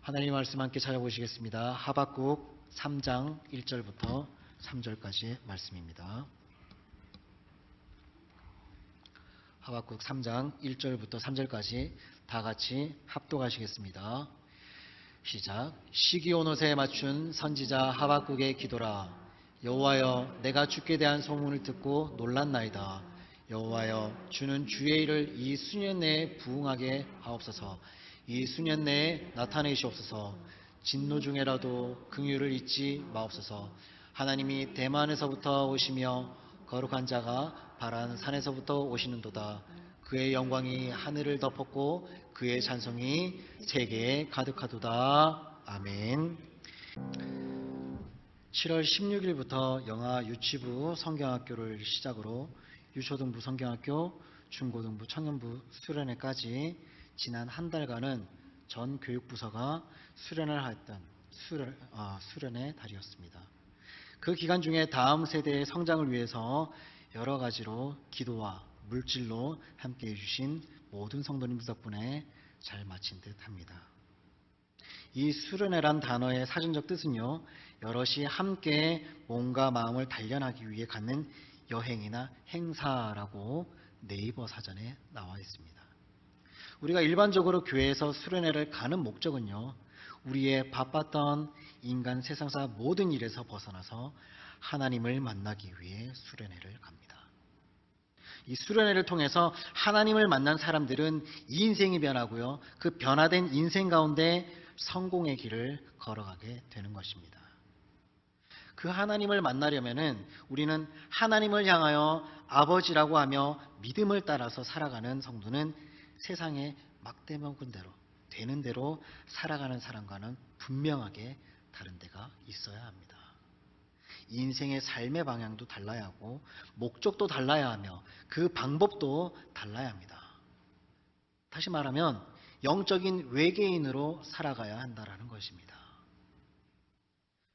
하나님 말씀 함께 찾아보시겠습니다. 하박국 3장 1절부터 3절까지 말씀입니다. 하박국 3장 1절부터 3절까지 다 같이 합독하시겠습니다. 시작. 시기 온 옷에 맞춘 선지자 하박국의 기도라. 여호와여, 내가 주께 대한 소문을 듣고 놀랐나이다. 여호와여, 주는 주의 일을 이 수년 내에 부응하게 하옵소서. 이 수년 내에 나타내시옵소서. 진노 중에라도 긍휼을 잊지 마옵소서. 하나님이 대만에서부터 오시며 거룩한 자가 바란 산에서부터 오시는도다. 그의 영광이 하늘을 덮었고 그의 찬송이 세계에 가득하도다. 아멘. 7월 16일부터 영아 유치부 성경학교를 시작으로 유초등부 성경학교, 중고등부 청년부 수련회까지 지난 한 달간은 전 교육부서가 수련을 했던 수련의 달이었습니다. 그 기간 중에 다음 세대의 성장을 위해서 여러 가지로 기도와 물질로 함께해 주신 모든 성도님들 덕분에 잘 마친 듯합니다. 이 수련회란 단어의 사전적 뜻은요, 여럿이 함께 몸과 마음을 단련하기 위해 갖는 여행이나 행사라고 네이버 사전에 나와 있습니다. 우리가 일반적으로 교회에서 수련회를 가는 목적은요, 우리의 바빴던 인간 세상사 모든 일에서 벗어나서 하나님을 만나기 위해 수련회를 갑니다. 이 수련회를 통해서 하나님을 만난 사람들은 이 인생이 변하고요, 그 변화된 인생 가운데 성공의 길을 걸어가게 되는 것입니다. 그 하나님을 만나려면은 우리는 하나님을 향하여 아버지라고 하며 믿음을 따라서 살아가는 성도는 세상에 막대먹은 대로 되는 대로 살아가는 사람과는 분명하게 다른 데가 있어야 합니다. 인생의 삶의 방향도 달라야 하고 목적도 달라야 하며 그 방법도 달라야 합니다. 다시 말하면 영적인 외계인으로 살아가야 한다는 것입니다.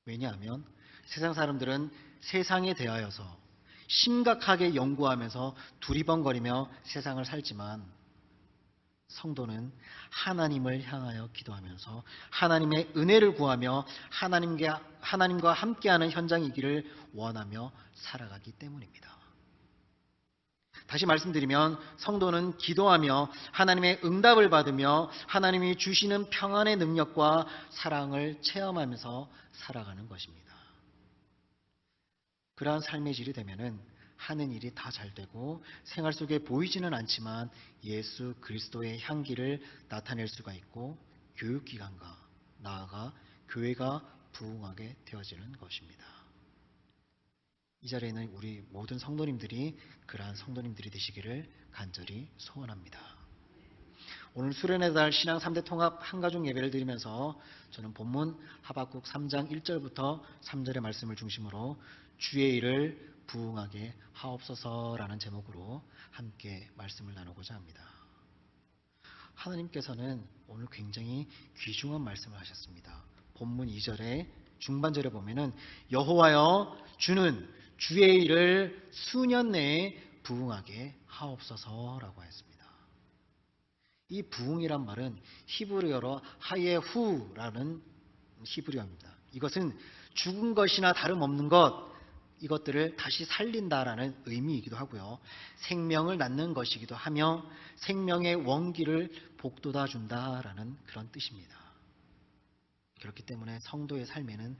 왜냐하면 세상 사람들은 세상에 대하여서 심각하게 연구하면서 두리번거리며 세상을 살지만 성도는 하나님을 향하여 기도하면서 하나님의 은혜를 구하며 하나님과 함께하는 현장이기를 원하며 살아가기 때문입니다. 다시 말씀드리면 성도는 기도하며 하나님의 응답을 받으며 하나님이 주시는 평안의 능력과 사랑을 체험하면서 살아가는 것입니다. 그러한 삶의 질이 되면은 하는 일이 다 잘 되고 생활 속에 보이지는 않지만 예수 그리스도의 향기를 나타낼 수가 있고 교육기관과 나아가 교회가 부흥하게 되어지는 것입니다. 이 자리에는 우리 모든 성도님들이 그러한 성도님들이 되시기를 간절히 소원합니다. 오늘 수련의 달 신앙 3대 통합 한가족 예배를 드리면서 저는 본문 하박국 3장 1절부터 3절의 말씀을 중심으로 주의 일을 부응하게 하옵소서라는 제목으로 함께 말씀을 나누고자 합니다. 하나님께서는 오늘 굉장히 귀중한 말씀을 하셨습니다. 본문 2절의 중반절에 보면은 여호와여, 주는 주의 일을 수년 내에 부응하게 하옵소서라고 했습니다. 이 부응이란 말은 히브리어로 하예후라는 히브리어입니다. 이것은 죽은 것이나 다름없는 것, 이것들을 다시 살린다라는 의미이기도 하고요, 생명을 낳는 것이기도 하며 생명의 원기를 복돋아 준다라는 그런 뜻입니다. 그렇기 때문에 성도의 삶에는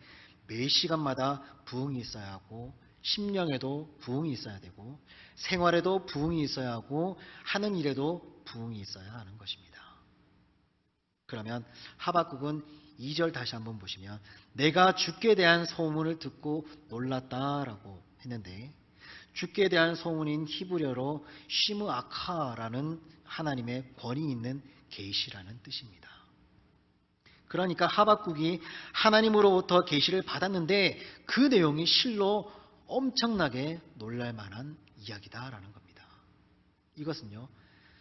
매 시간마다 부응이 있어야 하고 심령에도 부응이 있어야 되고 생활에도 부응이 있어야 하고 하는 일에도 부응이 있어야 하는 것입니다. 그러면 하박국은 2절 다시 한번 보시면 내가 주께 대한 소문을 듣고 놀랐다라고 했는데, 주께 대한 소문인 히브리어로 시므아카라는 하나님의 권위 있는 계시라는 뜻입니다. 그러니까 하박국이 하나님으로부터 계시를 받았는데 그 내용이 실로 엄청나게 놀랄만한 이야기다라는 겁니다. 이것은요,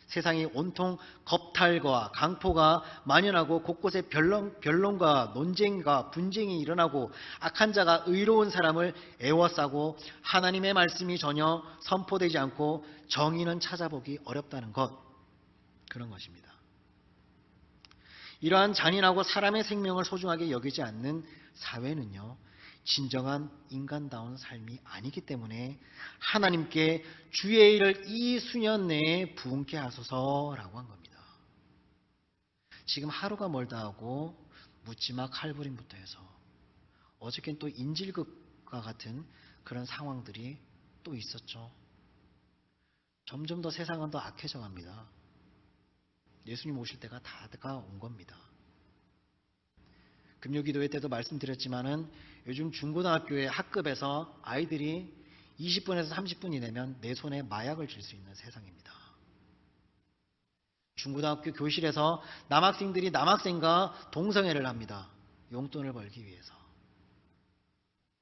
세상이 온통 겁탈과 강포가 만연하고 곳곳에 변론과 논쟁과 분쟁이 일어나고 악한 자가 의로운 사람을 애워싸고 하나님의 말씀이 전혀 선포되지 않고 정의는 찾아보기 어렵다는 것, 그런 것입니다. 이러한 잔인하고 사람의 생명을 소중하게 여기지 않는 사회는요, 진정한 인간다운 삶이 아니기 때문에 하나님께 주의 일을 이 수년 내에 부응케 하소서라고 한 겁니다. 지금 하루가 멀다 하고 묻지마 칼부림부터 해서 어저께는 또 인질극과 같은 그런 상황들이 또 있었죠. 점점 더 세상은 더 악해져 갑니다. 예수님 오실 때가 다 온 겁니다. 금요기도회 때도 말씀드렸지만은 요즘 중고등학교의 학급에서 아이들이 20분에서 30분이 되면 내 손에 마약을 줄 수 있는 세상입니다. 중고등학교 교실에서 남학생들이 남학생과 동성애를 합니다. 용돈을 벌기 위해서.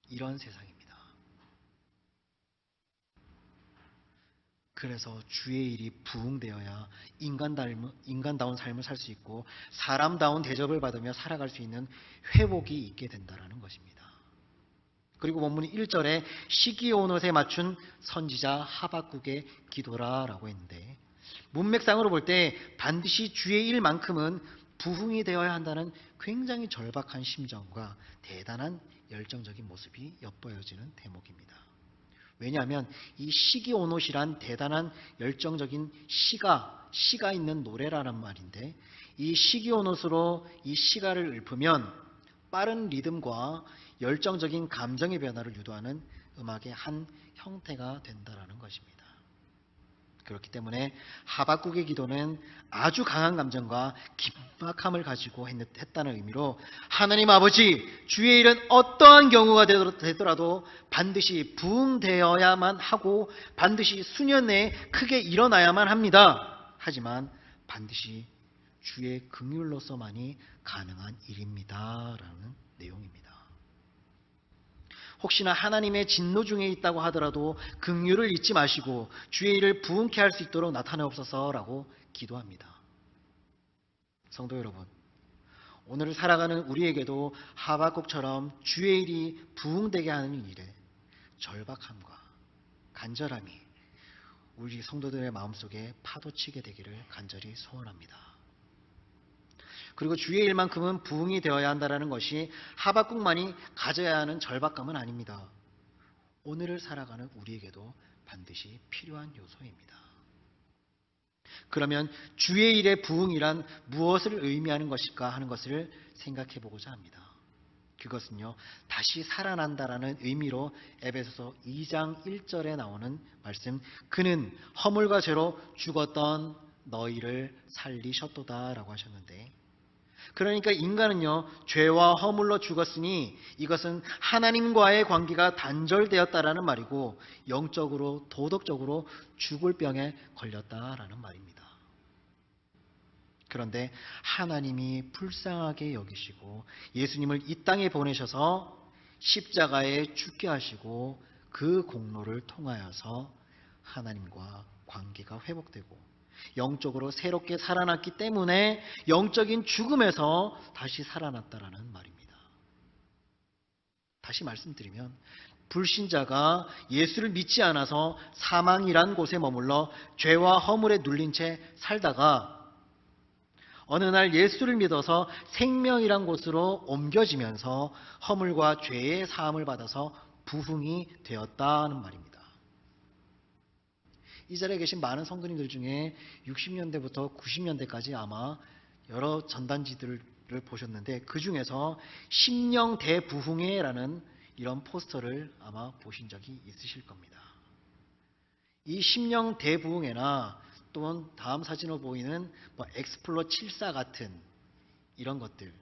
이런 세상입니다. 그래서 주의 일이 부응되어야 인간다운 삶을 살 수 있고 사람다운 대접을 받으며 살아갈 수 있는 회복이 있게 된다는 것입니다. 그리고 본문 1절에 시기온옷에 맞춘 선지자 하박국의 기도라라고 했는데, 문맥상으로 볼 때 반드시 주의 일만큼은 부흥이 되어야 한다는 굉장히 절박한 심정과 대단한 열정적인 모습이 엿보여지는 대목입니다. 왜냐하면 이 시기온옷이란 대단한 열정적인 시가 있는 노래라는 말인데, 이 시기온옷으로 이 시가를 읊으면 빠른 리듬과 열정적인 감정의 변화를 유도하는 음악의 한 형태가 된다는 것입니다. 그렇기 때문에 하박국의 기도는 아주 강한 감정과 긴박함을 가지고 했다는 의미로, 하나님 아버지, 주의 일은 어떠한 경우가 되더라도 반드시 부응되어야만 하고 반드시 수년 내에 크게 일어나야만 합니다. 하지만 반드시 주의 긍휼로서만이 가능한 일입니다 라는 내용입니다. 혹시나 하나님의 진노 중에 있다고 하더라도 긍휼을 잊지 마시고 주의 일을 부응케 할 수 있도록 나타내옵소서라고 기도합니다. 성도 여러분, 오늘 살아가는 우리에게도 하박국처럼 주의 일이 부응되게 하는 일에 절박함과 간절함이 우리 성도들의 마음속에 파도치게 되기를 간절히 소원합니다. 그리고 주의 일만큼은 부응이 되어야 한다는 것이 하박국만이 가져야 하는 절박감은 아닙니다. 오늘을 살아가는 우리에게도 반드시 필요한 요소입니다. 그러면 주의 일의 부응이란 무엇을 의미하는 것일까 하는 것을 생각해 보고자 합니다. 그것은요, 다시 살아난다라는 의미로 에베소서 2장 1절에 나오는 말씀, 그는 허물과 죄로 죽었던 너희를 살리셨도다라고 하셨는데, 그러니까 인간은요, 죄와 허물로 죽었으니 이것은 하나님과의 관계가 단절되었다라는 말이고, 영적으로 도덕적으로 죽을 병에 걸렸다라는 말입니다. 그런데 하나님이 불쌍하게 여기시고 예수님을 이 땅에 보내셔서 십자가에 죽게 하시고 그 공로를 통하여서 하나님과 관계가 회복되고 영적으로 새롭게 살아났기 때문에 영적인 죽음에서 다시 살아났다라는 말입니다. 다시 말씀드리면, 불신자가 예수를 믿지 않아서 사망이란 곳에 머물러 죄와 허물에 눌린 채 살다가 어느 날 예수를 믿어서 생명이란 곳으로 옮겨지면서 허물과 죄의 사함을 받아서 부흥이 되었다는 말입니다. 이 자리에 계신 많은 성도님들 중에 60년대부터 90년대까지 아마 여러 전단지들을 보셨는데, 그 중에서 심령 대부흥회라는 이런 포스터를 아마 보신 적이 있으실 겁니다. 이 심령 대부흥회나 또는 다음 사진으로 보이는 엑스플로 74 같은 이런 것들,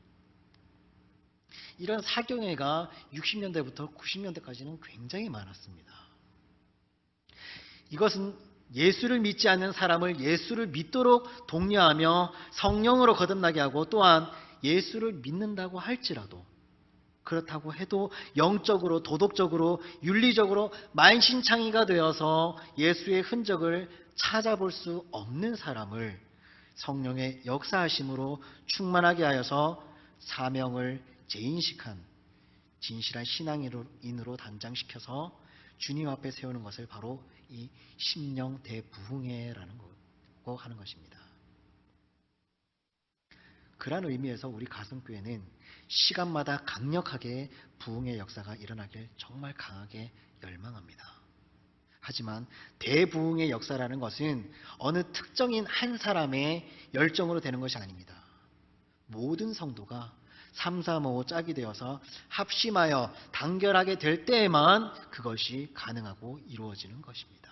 이런 사경회가 60년대부터 90년대까지는 굉장히 많았습니다. 이것은 예수를 믿지 않는 사람을 예수를 믿도록 독려하며 성령으로 거듭나게 하고, 또한 예수를 믿는다고 할지라도, 그렇다고 해도 영적으로 도덕적으로 윤리적으로 만신창이가 되어서 예수의 흔적을 찾아볼 수 없는 사람을 성령의 역사하심으로 충만하게 하여서 사명을 재인식한 진실한 신앙인으로 단장시켜서 주님 앞에 세우는 것을 바로 이 심령 대부흥회라는 거 하는 것입니다. 그런 의미에서 우리 가슴교회는 시간마다 강력하게 부흥의 역사가 일어나길 정말 강하게 열망합니다. 하지만 대부흥의 역사라는 것은 어느 특정인 한 사람의 열정으로 되는 것이 아닙니다. 모든 성도가 3, 4, 5 짝이 되어서 합심하여 단결하게 될 때에만 그것이 가능하고 이루어지는 것입니다.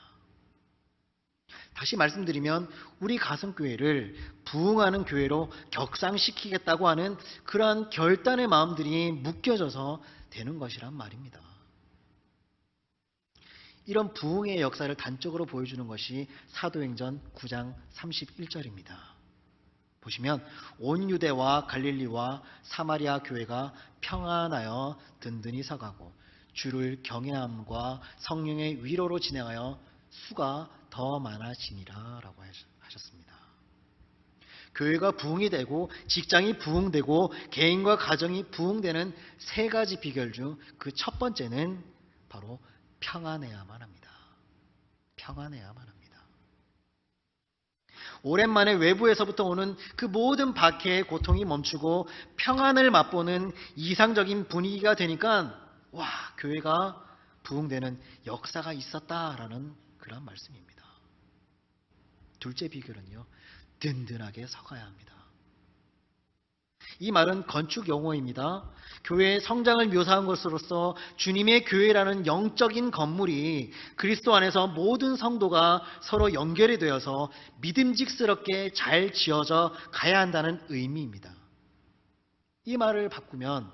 다시 말씀드리면 우리 가슴교회를 부흥하는 교회로 격상시키겠다고 하는 그러한 결단의 마음들이 묶여져서 되는 것이란 말입니다. 이런 부흥의 역사를 단적으로 보여주는 것이 사도행전 9장 31절입니다. 보시면 온 유대와 갈릴리와 사마리아 교회가 평안하여 든든히 서가고 주를 경외함과 성령의 위로로 진행하여 수가 더 많아지니라 라고 하셨습니다. 교회가 부흥이 되고 직장이 부흥되고 개인과 가정이 부흥되는 세 가지 비결 중 그 첫 번째는 바로 평안해야만 합니다. 평안해야만 합니다. 오랜만에 외부에서부터 오는 그 모든 박해의 고통이 멈추고 평안을 맛보는 이상적인 분위기가 되니까 와, 교회가 부흥되는 역사가 있었다라는 그런 말씀입니다. 둘째 비결은요, 든든하게 서가야 합니다. 이 말은 건축 용어입니다. 교회의 성장을 묘사한 것으로서 주님의 교회라는 영적인 건물이 그리스도 안에서 모든 성도가 서로 연결이 되어서 믿음직스럽게 잘 지어져 가야 한다는 의미입니다. 이 말을 바꾸면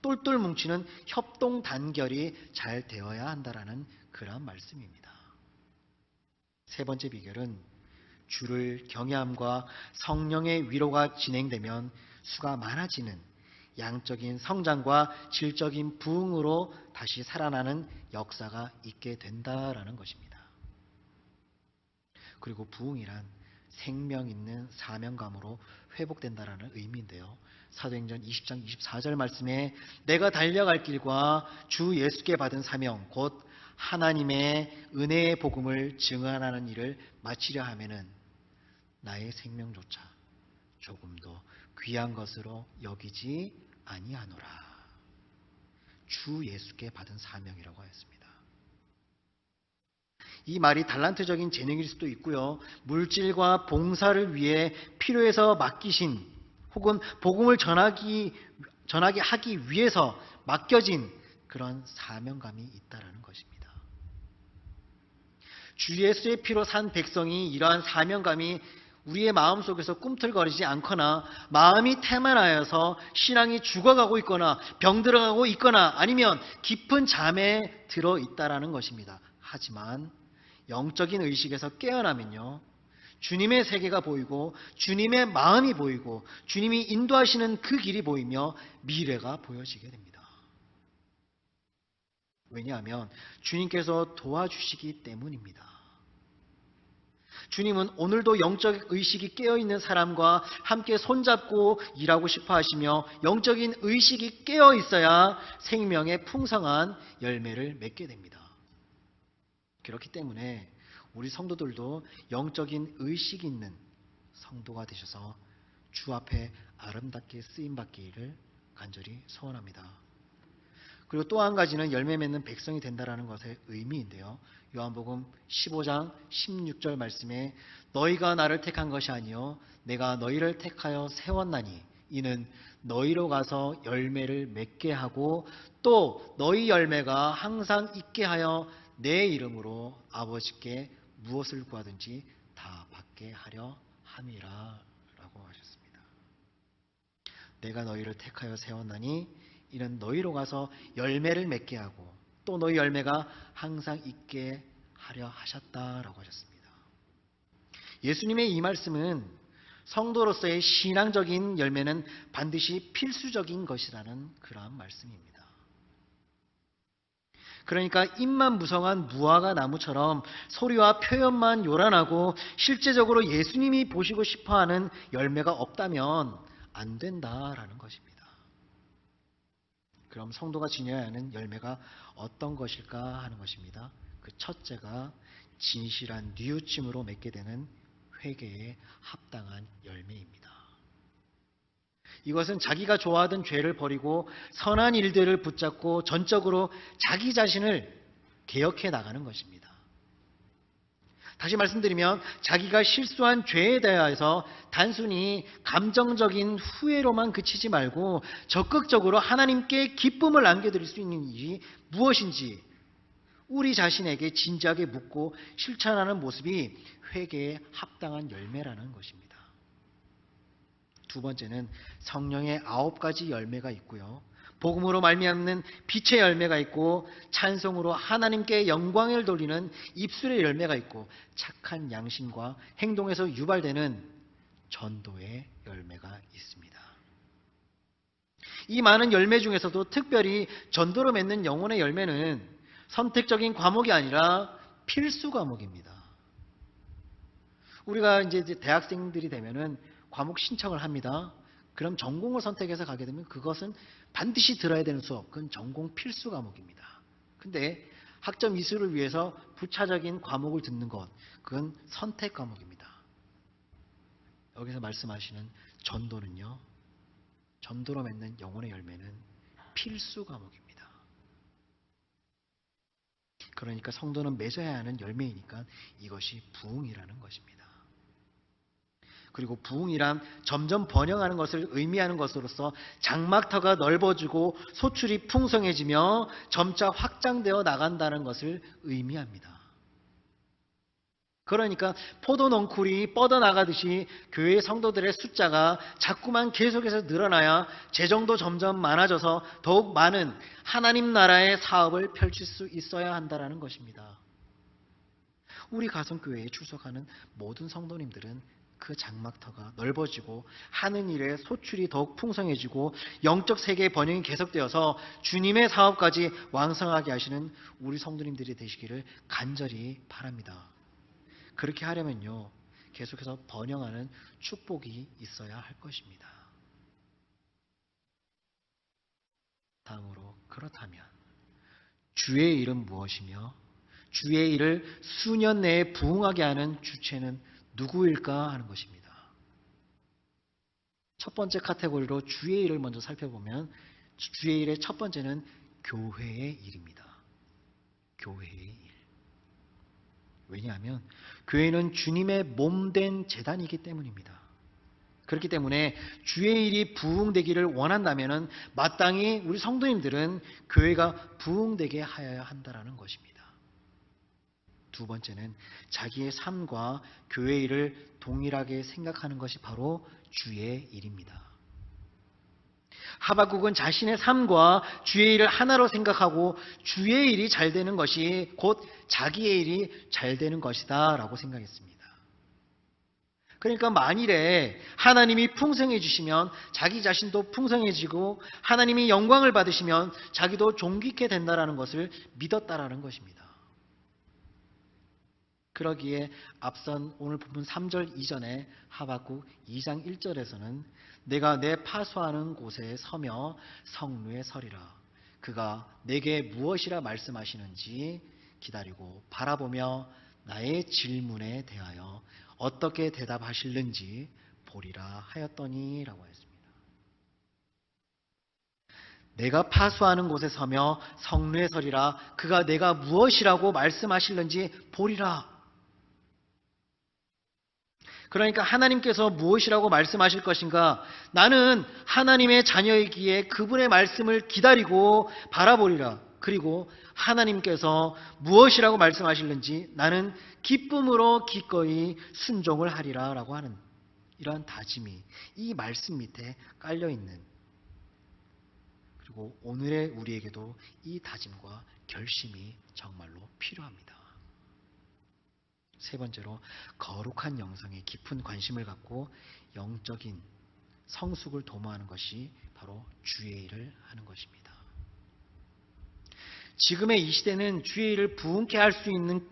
똘똘 뭉치는 협동 단결이 잘 되어야 한다라는 그런 말씀입니다. 세 번째 비결은 주를 경외함과 성령의 위로가 진행되면 수가 많아지는 양적인 성장과 질적인 부흥으로 다시 살아나는 역사가 있게 된다라는 것입니다. 그리고 부흥이란 생명 있는 사명감으로 회복된다라는 의미인데요. 사도행전 20장 24절 말씀에 내가 달려갈 길과 주 예수께 받은 사명 곧 하나님의 은혜의 복음을 증언하는 일을 마치려 하면은 나의 생명조차 조금도 귀한 것으로 여기지 아니하노라. 주 예수께 받은 사명이라고 하였습니다. 이 말이 달란트적인 재능일 수도 있고요. 물질과 봉사를 위해 필요해서 맡기신 혹은 복음을 전하게 하기 위해서 맡겨진 그런 사명감이 있다라는 것입니다. 주 예수의 피로 산 백성이 이러한 사명감이 우리의 마음속에서 꿈틀거리지 않거나 마음이 태만하여서 신앙이 죽어가고 있거나 병들어가고 있거나 아니면 깊은 잠에 들어 있다라는 것입니다. 하지만 영적인 의식에서 깨어나면요, 주님의 세계가 보이고 주님의 마음이 보이고 주님이 인도하시는 그 길이 보이며 미래가 보여지게 됩니다. 왜냐하면 주님께서 도와주시기 때문입니다. 주님은 오늘도 영적 의식이 깨어있는 사람과 함께 손잡고 일하고 싶어 하시며 영적인 의식이 깨어있어야 생명의 풍성한 열매를 맺게 됩니다. 그렇기 때문에 우리 성도들도 영적인 의식이 있는 성도가 되셔서 주 앞에 아름답게 쓰임받기를 간절히 소원합니다. 그리고 또 한 가지는 열매 맺는 백성이 된다라는 것의 의미인데요. 요한복음 15장 16절 말씀에 너희가 나를 택한 것이 아니요 내가 너희를 택하여 세웠나니 이는 너희로 가서 열매를 맺게 하고 또 너희 열매가 항상 있게 하여 내 이름으로 아버지께 무엇을 구하든지 다 받게 하려 함이라 라고 하셨습니다. 내가 너희를 택하여 세웠나니 이는 너희로 가서 열매를 맺게 하고 또 너희 열매가 항상 있게 하려 하셨다라고 하셨습니다. 예수님의 이 말씀은 성도로서의 신앙적인 열매는 반드시 필수적인 것이라는 그러한 말씀입니다. 그러니까 잎만 무성한 무화과 나무처럼 소리와 표현만 요란하고 실제적으로 예수님이 보시고 싶어하는 열매가 없다면 안 된다라는 것입니다. 그럼 성도가 지녀야 하는 열매가 어떤 것일까 하는 것입니다. 그 첫째가 진실한 뉘우침으로 맺게 되는 회개에 합당한 열매입니다. 이것은 자기가 좋아하던 죄를 버리고 선한 일들을 붙잡고 전적으로 자기 자신을 개혁해 나가는 것입니다. 다시 말씀드리면 자기가 실수한 죄에 대해서 단순히 감정적인 후회로만 그치지 말고 적극적으로 하나님께 기쁨을 안겨드릴 수 있는 일이 무엇인지 우리 자신에게 진지하게 묻고 실천하는 모습이 회개에 합당한 열매라는 것입니다. 두 번째는 성령의 9가지 열매가 있고요. 복음으로 말미암는 빛의 열매가 있고 찬송으로 하나님께 영광을 돌리는 입술의 열매가 있고 착한 양심과 행동에서 유발되는 전도의 열매가 있습니다. 이 많은 열매 중에서도 특별히 전도로 맺는 영혼의 열매는 선택적인 과목이 아니라 필수 과목입니다. 우리가 이제 대학생들이 되면은 과목 신청을 합니다. 그럼 전공을 선택해서 가게 되면 그것은 반드시 들어야 되는 수업, 그건 전공 필수 과목입니다. 근데 학점 이수를 위해서 부차적인 과목을 듣는 것, 그건 선택 과목입니다. 여기서 말씀하시는 전도는요, 전도로 맺는 영혼의 열매는 필수 과목입니다. 그러니까 성도는 맺어야 하는 열매이니까 이것이 부흥이라는 것입니다. 그리고 부흥이란 점점 번영하는 것을 의미하는 것으로서 장막터가 넓어지고 소출이 풍성해지며 점차 확장되어 나간다는 것을 의미합니다. 그러니까 포도 넝쿨이 뻗어나가듯이 교회 성도들의 숫자가 자꾸만 계속해서 늘어나야 재정도 점점 많아져서 더욱 많은 하나님 나라의 사업을 펼칠 수 있어야 한다는 것입니다. 우리 가성교회에 출석하는 모든 성도님들은 그 장막터가 넓어지고 하는 일에 소출이 더욱 풍성해지고 영적 세계의 번영이 계속되어서 주님의 사업까지 왕성하게 하시는 우리 성도님들이 되시기를 간절히 바랍니다. 그렇게 하려면요, 계속해서 번영하는 축복이 있어야 할 것입니다. 다음으로, 그렇다면 주의 일은 무엇이며 주의 일을 수년 내에 부흥하게 하는 주체는 누구일까 하는 것입니다. 첫 번째 카테고리로 주의 일을 먼저 살펴보면 주의 일의 첫 번째는 교회의 일입니다. 교회의 일. 왜냐하면 교회는 주님의 몸된 제단이기 때문입니다. 그렇기 때문에 주의 일이 부흥되기를 원한다면 마땅히 우리 성도님들은 교회가 부흥되게 하여야 한다는 것입니다. 두 번째는 자기의 삶과 교회 일을 동일하게 생각하는 것이 바로 주의 일입니다. 하박국은 자신의 삶과 주의 일을 하나로 생각하고 주의 일이 잘 되는 것이 곧 자기의 일이 잘 되는 것이다 라고 생각했습니다. 그러니까 만일에 하나님이 풍성해 주시면 자기 자신도 풍성해지고 하나님이 영광을 받으시면 자기도 존귀케 된다라는 것을 믿었다라는 것입니다. 그러기에 앞선 오늘 본문 3절 이전에 하박국 2장 1절에서는 내가 내 파수하는 곳에 서며 성루에 서리라. 그가 내게 무엇이라 말씀하시는지 기다리고 바라보며 나의 질문에 대하여 어떻게 대답하실는지 보리라 하였더니 라고 했습니다. 내가 파수하는 곳에 서며 성루에 서리라. 그가 내가 무엇이라고 말씀하실는지 보리라. 그러니까 하나님께서 무엇이라고 말씀하실 것인가? 나는 하나님의 자녀이기에 그분의 말씀을 기다리고 바라보리라. 그리고 하나님께서 무엇이라고 말씀하실는지 나는 기쁨으로 기꺼이 순종을 하리라 라고 하는 이러한 다짐이 이 말씀 밑에 깔려있는, 그리고 오늘의 우리에게도 이 다짐과 결심이 정말로 필요합니다. 세 번째로, 거룩한 영성에 깊은 관심을 갖고 영적인 성숙을 도모하는 것이 바로 주의 일을 하는 것입니다. 지금의 이 시대는 주의 일을 부흥케 할 수 있는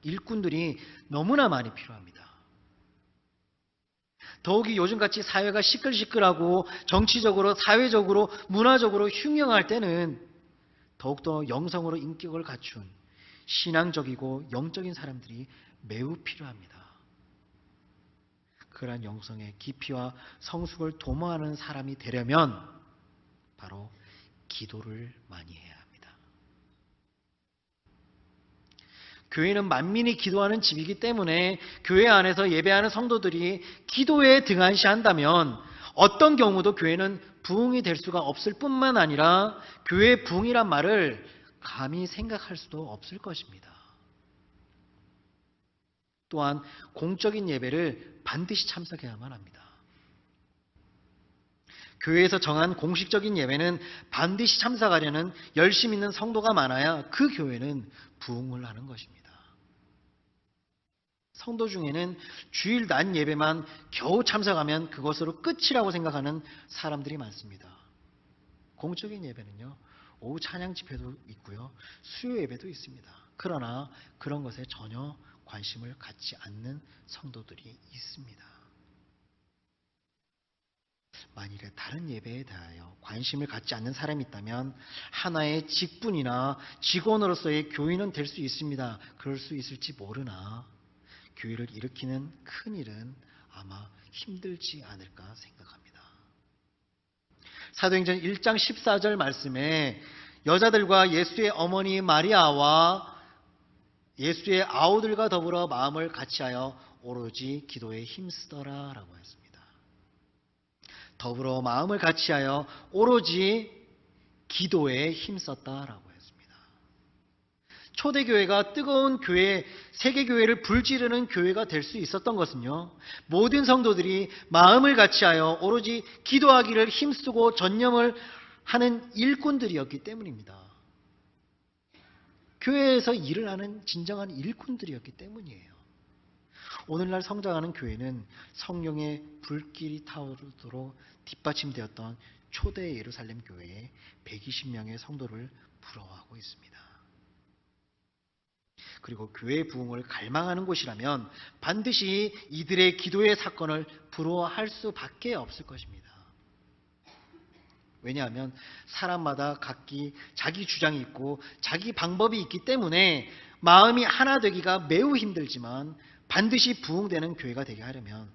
일꾼들이 너무나 많이 필요합니다. 더욱이 요즘같이 사회가 시끌시끌하고 정치적으로, 사회적으로, 문화적으로 흉흉할 때는 더욱더 영성으로 인격을 갖춘 신앙적이고 영적인 사람들이 매우 필요합니다. 그러한 영성의 깊이와 성숙을 도모하는 사람이 되려면 바로 기도를 많이 해야 합니다. 교회는 만민이 기도하는 집이기 때문에 교회 안에서 예배하는 성도들이 기도에 등한시한다면 어떤 경우도 교회는 부흥이 될 수가 없을 뿐만 아니라 교회 부흥이란 말을 감히 생각할 수도 없을 것입니다. 또한 공적인 예배를 반드시 참석해야만 합니다. 교회에서 정한 공식적인 예배는 반드시 참석하려는 열심 있는 성도가 많아야 그 교회는 부흥을 하는 것입니다. 성도 중에는 주일 낮 예배만 겨우 참석하면 그것으로 끝이라고 생각하는 사람들이 많습니다. 공적인 예배는요, 오후 찬양 집회도 있고요, 수요 예배도 있습니다. 그러나 그런 것에 전혀 관심을 갖지 않는 성도들이 있습니다. 만일에 다른 예배에 대하여 관심을 갖지 않는 사람이 있다면 하나의 직분이나 직원으로서의 교인은 될 수 있습니다. 그럴 수 있을지 모르나 교회를 일으키는 큰 일은 아마 힘들지 않을까 생각합니다. 사도행전 1장 14절 말씀에 여자들과 예수의 어머니 마리아와 예수의 아우들과 더불어 마음을 같이하여 오로지 기도에 힘쓰더라 라고 했습니다. 더불어 마음을 같이하여 오로지 기도에 힘썼다라고 했습니다. 초대교회가 뜨거운 교회, 세계교회를 불지르는 교회가 될 수 있었던 것은요, 모든 성도들이 마음을 같이하여 오로지 기도하기를 힘쓰고 전념을 하는 일꾼들이었기 때문입니다. 교회에서 일을 하는 진정한 일꾼들이었기 때문이에요. 오늘날 성장하는 교회는 성령의 불길이 타오르도록 뒷받침되었던 초대 예루살렘 교회에 120명의 성도를 부러워하고 있습니다. 그리고 교회 부흥을 갈망하는 곳이라면 반드시 이들의 기도의 사건을 부러워할 수밖에 없을 것입니다. 왜냐하면 사람마다 각기 자기 주장이 있고 자기 방법이 있기 때문에 마음이 하나 되기가 매우 힘들지만 반드시 부흥되는 교회가 되게 하려면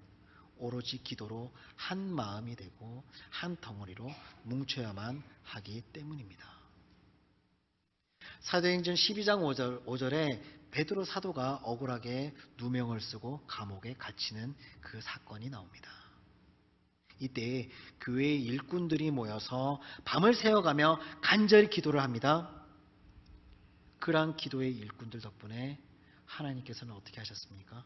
오로지 기도로 한 마음이 되고 한 덩어리로 뭉쳐야만 하기 때문입니다. 사도행전 12장 5절에 베드로 사도가 억울하게 누명을 쓰고 감옥에 갇히는 그 사건이 나옵니다. 이때 교회의 일꾼들이 모여서 밤을 새워가며 간절히 기도를 합니다. 그러한 기도의 일꾼들 덕분에 하나님께서는 어떻게 하셨습니까?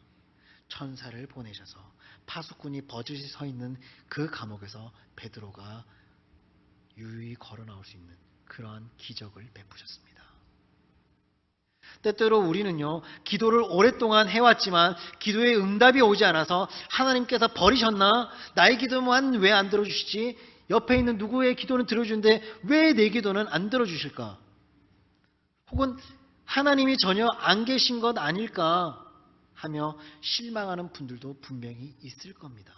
천사를 보내셔서 파수꾼이 버젓이 서 있는 그 감옥에서 베드로가 유유히 걸어 나올 수 있는 그러한 기적을 베푸셨습니다. 때때로 우리는요, 기도를 오랫동안 해왔지만 기도에 응답이 오지 않아서 하나님께서 버리셨나? 나의 기도만 왜 안 들어주시지? 옆에 있는 누구의 기도는 들어주는데 왜 내 기도는 안 들어주실까? 혹은 하나님이 전혀 안 계신 것 아닐까 하며 실망하는 분들도 분명히 있을 겁니다.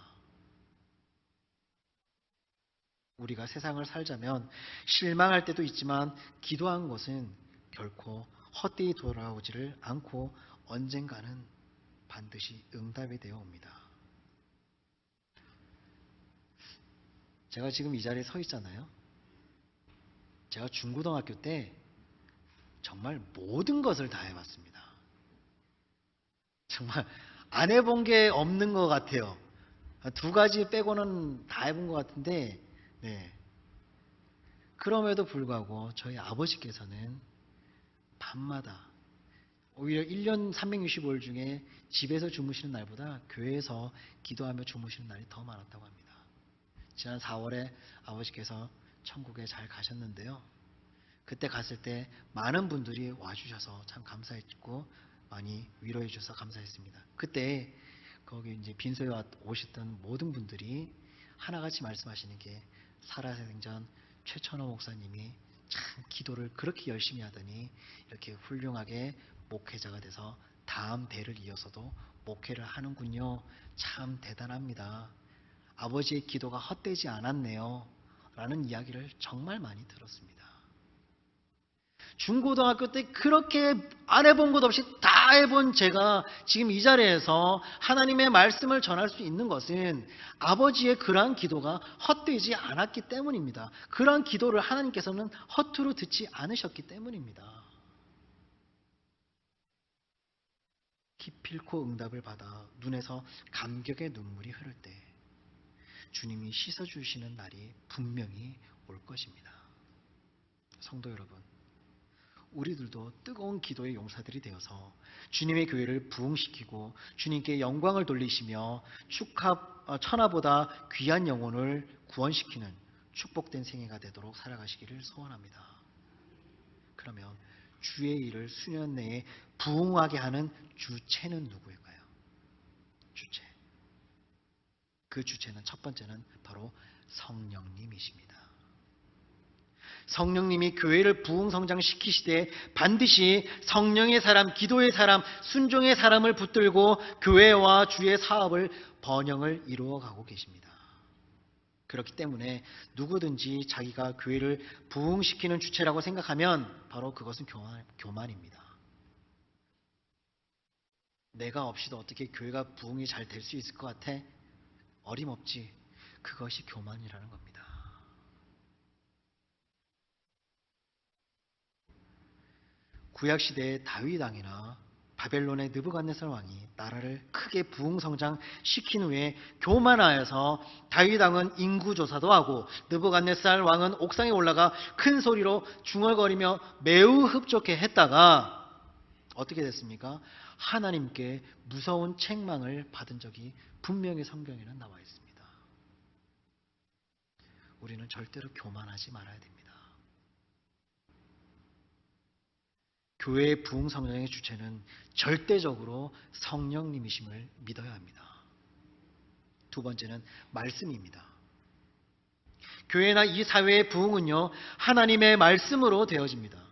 우리가 세상을 살자면 실망할 때도 있지만 기도한 것은 결코 헛되이 돌아오지를 않고 언젠가는 반드시 응답이 되어 옵니다. 제가 지금 이 자리에 서 있잖아요. 제가 중고등학교 때 정말 모든 것을 다 해봤습니다. 정말 안 해본 게 없는 것 같아요. 두 가지 빼고는 다 해본 것 같은데, 네. 그럼에도 불구하고 저희 아버지께서는 밤마다 오히려 1년 365일 중에 집에서 주무시는 날보다 교회에서 기도하며 주무시는 날이 더 많았다고 합니다. 지난 4월에 아버지께서 천국에 잘 가셨는데요. 그때 갔을 때 많은 분들이 와주셔서 참 감사했고 많이 위로해 주셔서 감사했습니다. 그때 거기 이제 빈소에 오셨던 모든 분들이 하나같이 말씀하시는 게 살아생전 최천호 목사님이 참 기도를 그렇게 열심히 하더니 이렇게 훌륭하게 목회자가 돼서 다음 대를 이어서도 목회를 하는군요. 참 대단합니다. 아버지의 기도가 헛되지 않았네요. 라는 이야기를 정말 많이 들었습니다. 중고등학교 때 그렇게 안 해본 것 없이 다 해본 제가 지금 이 자리에서 하나님의 말씀을 전할 수 있는 것은 아버지의 그러한 기도가 헛되지 않았기 때문입니다. 그러한 기도를 하나님께서는 허투루 듣지 않으셨기 때문입니다. 기필코 응답을 받아 눈에서 감격의 눈물이 흐를 때 주님이 씻어주시는 날이 분명히 올 것입니다. 성도 여러분, 우리들도 뜨거운 기도의 용사들이 되어서 주님의 교회를 부흥시키고 주님께 영광을 돌리시며 천하보다 귀한 영혼을 구원시키는 축복된 생애가 되도록 살아가시기를 소원합니다. 그러면 주의 일을 수년 내에 부흥하게 하는 주체는 누구일까요? 주체. 그 주체는 첫 번째는 바로 성령님이십니다. 성령님이 교회를 부흥성장시키시되 반드시 성령의 사람, 기도의 사람, 순종의 사람을 붙들고 교회와 주의 사업을 번영을 이루어가고 계십니다. 그렇기 때문에 누구든지 자기가 교회를 부흥시키는 주체라고 생각하면 바로 그것은 교만입니다. 내가 없이도 어떻게 교회가 부흥이 잘 될 수 있을 것 같아? 어림없지. 그것이 교만이라는 겁니다. 구약시대의 다윗 왕이나 바벨론의 느부갓네살 왕이 나라를 크게 부흥성장시킨 후에 교만하여서 다윗 왕은 인구조사도 하고 느부갓네살 왕은 옥상에 올라가 큰 소리로 중얼거리며 매우 흡족해 했다가 어떻게 됐습니까? 하나님께 무서운 책망을 받은 적이 분명히 성경에는 나와 있습니다. 우리는 절대로 교만하지 말아야 됩니다. 교회의 부흥성장의 주체는 절대적으로 성령님이심을 믿어야 합니다. 두 번째는 말씀입니다. 교회나 이 사회의 부흥은요, 하나님의 말씀으로 되어집니다.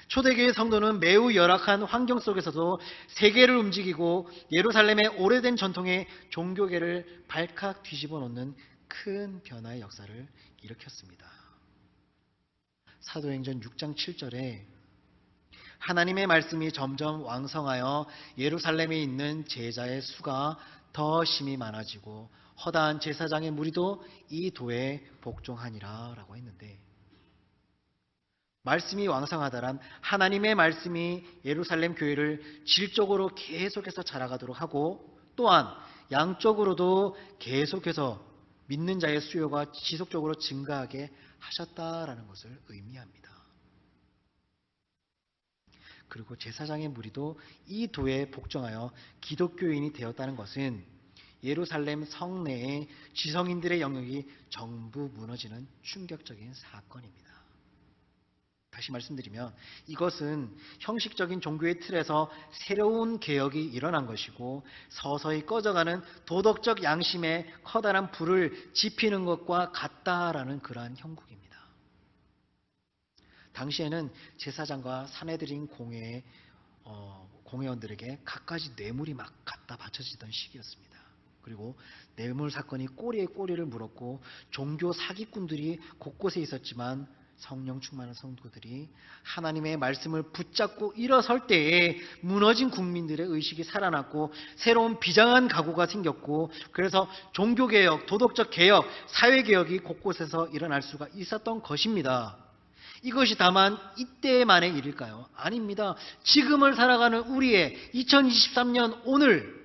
초대교회 성도는 매우 열악한 환경 속에서도 세계를 움직이고 예루살렘의 오래된 전통의 종교계를 발칵 뒤집어 놓는 큰 변화의 역사를 일으켰습니다. 사도행전 6장 7절에 하나님의 말씀이 점점 왕성하여 예루살렘에 있는 제자의 수가 더 심히 많아지고 허다한 제사장의 무리도 이 도에 복종하니라 라고 했는데, 말씀이 왕성하다란 하나님의 말씀이 예루살렘 교회를 질적으로 계속해서 자라가도록 하고 또한 양적으로도 계속해서 믿는 자의 수요가 지속적으로 증가하게 하셨다라는 것을 의미합니다. 그리고 제사장의 무리도 이 도에 복종하여 기독교인이 되었다는 것은 예루살렘 성내의 지성인들의 영역이 전부 무너지는 충격적인 사건입니다. 다시 말씀드리면 이것은 형식적인 종교의 틀에서 새로운 개혁이 일어난 것이고 서서히 꺼져가는 도덕적 양심에 커다란 불을 지피는 것과 같다라는 그러한 형국입니다. 당시에는 제사장과 사내들인 공회원들에게 갖가지 뇌물이 막 갖다 바쳐지던 시기였습니다. 그리고 뇌물 사건이 꼬리에 꼬리를 물었고 종교 사기꾼들이 곳곳에 있었지만 성령 충만한 성도들이 하나님의 말씀을 붙잡고 일어설 때에 무너진 국민들의 의식이 살아났고 새로운 비장한 각오가 생겼고 그래서 종교개혁, 도덕적 개혁, 사회개혁이 곳곳에서 일어날 수가 있었던 것입니다. 이것이 다만 이때만의 일일까요? 아닙니다. 지금을 살아가는 우리의 2023년 오늘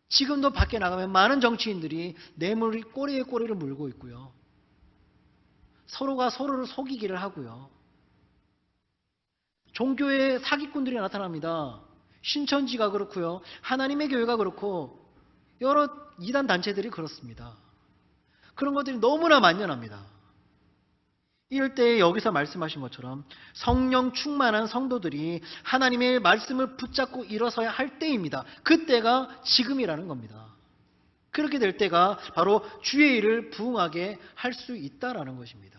지금도 밖에 나가면 많은 정치인들이 뇌물 꼬리에 꼬리를 물고 있고요. 서로가 서로를 속이기를 하고요. 종교의 사기꾼들이 나타납니다. 신천지가 그렇고요. 하나님의 교회가 그렇고 여러 이단 단체들이 그렇습니다. 그런 것들이 너무나 만연합니다. 이럴 때 여기서 말씀하신 것처럼 성령 충만한 성도들이 하나님의 말씀을 붙잡고 일어서야 할 때입니다. 그때가 지금이라는 겁니다. 그렇게 될 때가 바로 주의 일을 부흥하게 할 수 있다라는 것입니다.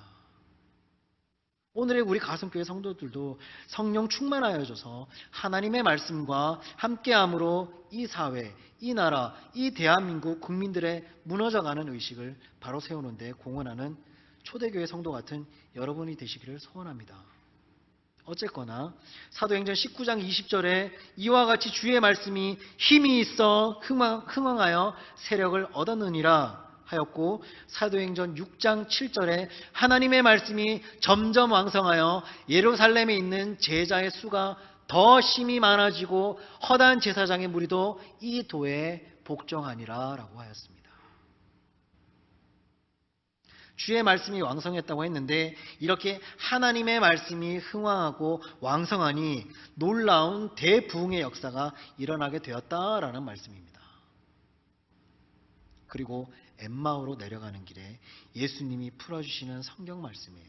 오늘의 우리 가슴교회 성도들도 성령 충만하여져서 하나님의 말씀과 함께함으로 이 사회, 이 나라, 이 대한민국 국민들의 무너져가는 의식을 바로 세우는 데 공헌하는 초대교회 성도 같은 여러분이 되시기를 소원합니다. 어쨌거나 사도행전 19장 20절에 이와 같이 주의 말씀이 힘이 있어 흥왕하여 세력을 얻었느니라 하였고, 사도행전 6장 7절에 하나님의 말씀이 점점 왕성하여 예루살렘에 있는 제자의 수가 더 심히 많아지고 허다한 제사장의 무리도 이 도에 복종하니라 라고 하였습니다. 주의 말씀이 왕성했다고 했는데, 이렇게 하나님의 말씀이 흥왕하고 왕성하니 놀라운 대부흥의 역사가 일어나게 되었다라는 말씀입니다. 그리고 엠마오로 내려가는 길에 예수님이 풀어주시는 성경 말씀에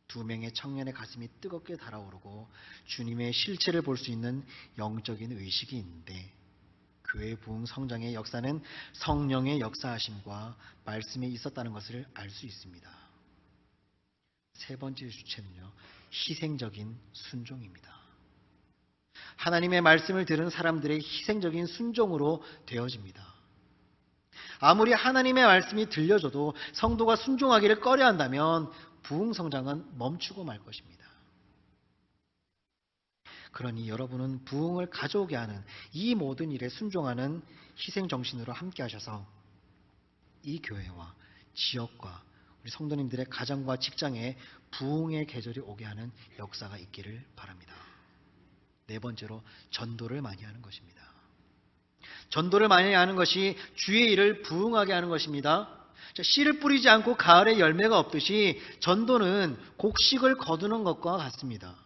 두 명의 청년의 가슴이 뜨겁게 달아오르고 주님의 실체를 볼 수 있는 영적인 의식이 있는데, 교회 부흥 성장의 역사는 성령의 역사하심과 말씀에 있었다는 것을 알 수 있습니다. 세 번째 주체는요, 희생적인 순종입니다. 하나님의 말씀을 들은 사람들의 희생적인 순종으로 되어집니다. 아무리 하나님의 말씀이 들려줘도 성도가 순종하기를 꺼려한다면 부흥 성장은 멈추고 말 것입니다. 그러니 여러분은 부흥을 가져오게 하는 이 모든 일에 순종하는 희생정신으로 함께 하셔서 이 교회와 지역과 우리 성도님들의 가정과 직장에 부흥의 계절이 오게 하는 역사가 있기를 바랍니다. 네 번째로 전도를 많이 하는 것입니다. 전도를 많이 하는 것이 주의 일을 부흥하게 하는 것입니다. 씨를 뿌리지 않고 가을에 열매가 없듯이 전도는 곡식을 거두는 것과 같습니다.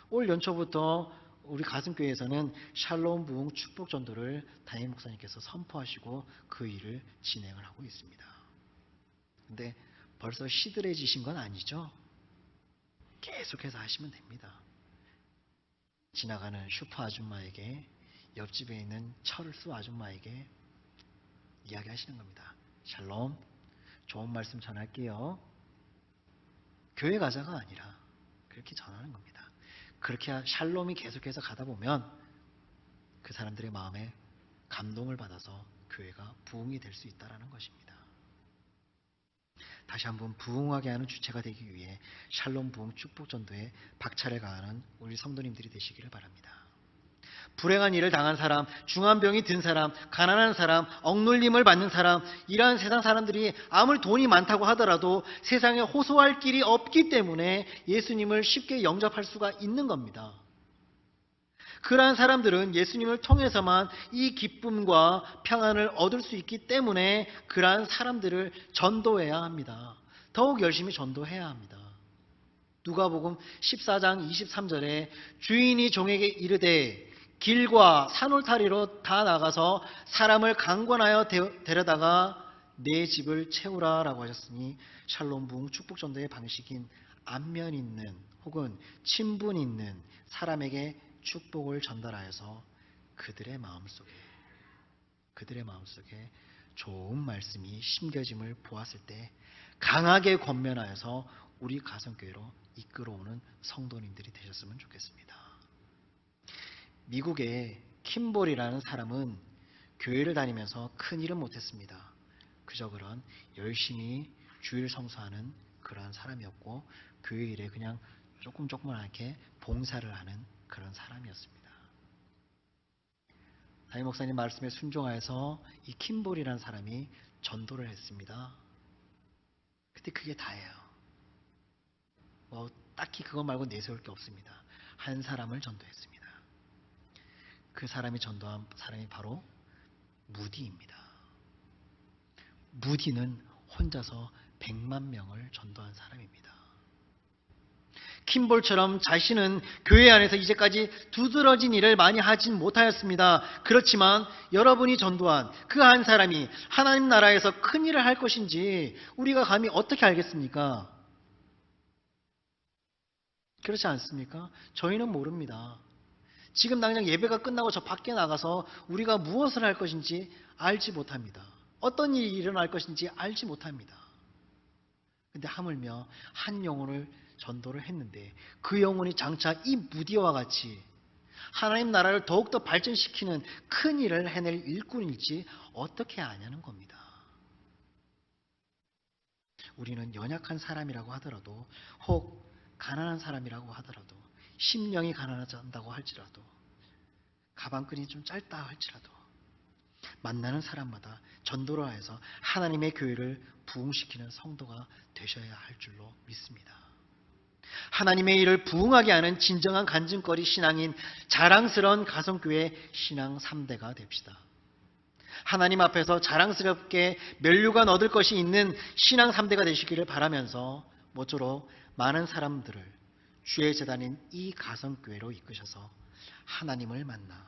올 연초부터 우리 가슴교회에서는 샬롬 부흥 축복 전도를 담임 목사님께서 선포하시고 그 일을 진행을 하고 있습니다. 근데 벌써 시들해지신 건 아니죠? 계속해서 하시면 됩니다. 지나가는 슈퍼 아줌마에게, 옆집에 있는 철수 아줌마에게 이야기하시는 겁니다. 샬롬, 좋은 말씀 전할게요. 교회 가자가 아니라 그렇게 전하는 겁니다. 그렇게 샬롬이 계속해서 가다 보면 그 사람들의 마음에 감동을 받아서 교회가 부흥이 될 수 있다는 것입니다. 다시 한번 부흥하게 하는 주체가 되기 위해 샬롬 부흥 축복 전도에 박차를 가하는 우리 성도님들이 되시기를 바랍니다. 불행한 일을 당한 사람, 중한 병이 든 사람, 가난한 사람, 억눌림을 받는 사람, 이러한 세상 사람들이 아무리 돈이 많다고 하더라도 세상에 호소할 길이 없기 때문에 예수님을 쉽게 영접할 수가 있는 겁니다. 그러한 사람들은 예수님을 통해서만 이 기쁨과 평안을 얻을 수 있기 때문에 그러한 사람들을 전도해야 합니다. 더욱 열심히 전도해야 합니다. 누가복음 14장 23절에 주인이 종에게 이르되 길과 산울타리로 다 나가서 사람을 강권하여 데려다가 내 집을 채우라 라고 하셨으니, 샬롬 부흥 축복 전도의 방식인 안면 있는 혹은 친분 있는 사람에게 축복을 전달하여서 그들의 마음속에 좋은 말씀이 심겨짐을 보았을 때 강하게 권면하여서 우리 가정교회로 이끌어오는 성도님들이 되셨으면 좋겠습니다. 미국의 킴볼이라는 사람은 교회를 다니면서 큰 일은 못했습니다. 그저 그런 열심히 주일 성수하는 그러한 사람이었고, 교회 일에 그냥 조금조그맣게 봉사를 하는 그런 사람이었습니다. 담임 목사님 말씀에 순종하여서 이 킴볼이라는 사람이 전도를 했습니다. 근데 그게 다예요. 딱히 그거 말고 내세울 게 없습니다. 한 사람을 전도했습니다. 그 사람이 전도한 사람이 바로 무디입니다. 무디는 혼자서 100만 명을 전도한 사람입니다. 킴볼처럼 자신은 교회 안에서 이제까지 두드러진 일을 많이 하진 못하였습니다. 그렇지만 여러분이 전도한 그 한 사람이 하나님 나라에서 큰 일을 할 것인지 우리가 감히 어떻게 알겠습니까? 그렇지 않습니까? 저희는 모릅니다. 지금 당장 예배가 끝나고 저 밖에 나가서 우리가 무엇을 할 것인지 알지 못합니다. 어떤 일이 일어날 것인지 알지 못합니다. 근데 하물며 한 영혼을 전도를 했는데 그 영혼이 장차 이 무디와 같이 하나님 나라를 더욱더 발전시키는 큰 일을 해낼 일꾼일지 어떻게 아냐는 겁니다. 우리는 연약한 사람이라고 하더라도 혹 가난한 사람이라고 하더라도, 심령이 가난하다고 할지라도, 가방끈이 좀 짧다 할지라도 만나는 사람마다 전도를 해서 하나님의 교회를 부흥시키는 성도가 되셔야 할 줄로 믿습니다. 하나님의 일을 부흥하게 하는 진정한 간증거리 신앙인 자랑스러운 가성교회 신앙 3대가 됩시다. 하나님 앞에서 자랑스럽게 면류관 얻을 것이 있는 신앙 3대가 되시기를 바라면서 모쪼록 많은 사람들을 주의 재단인 이 가성교회로 이끄셔서 하나님을 만나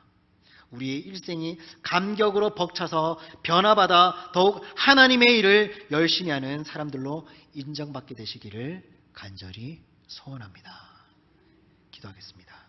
우리의 일생이 감격으로 벅차서 변화받아 더욱 하나님의 일을 열심히 하는 사람들로 인정받게 되시기를 간절히 소원합니다. 기도하겠습니다.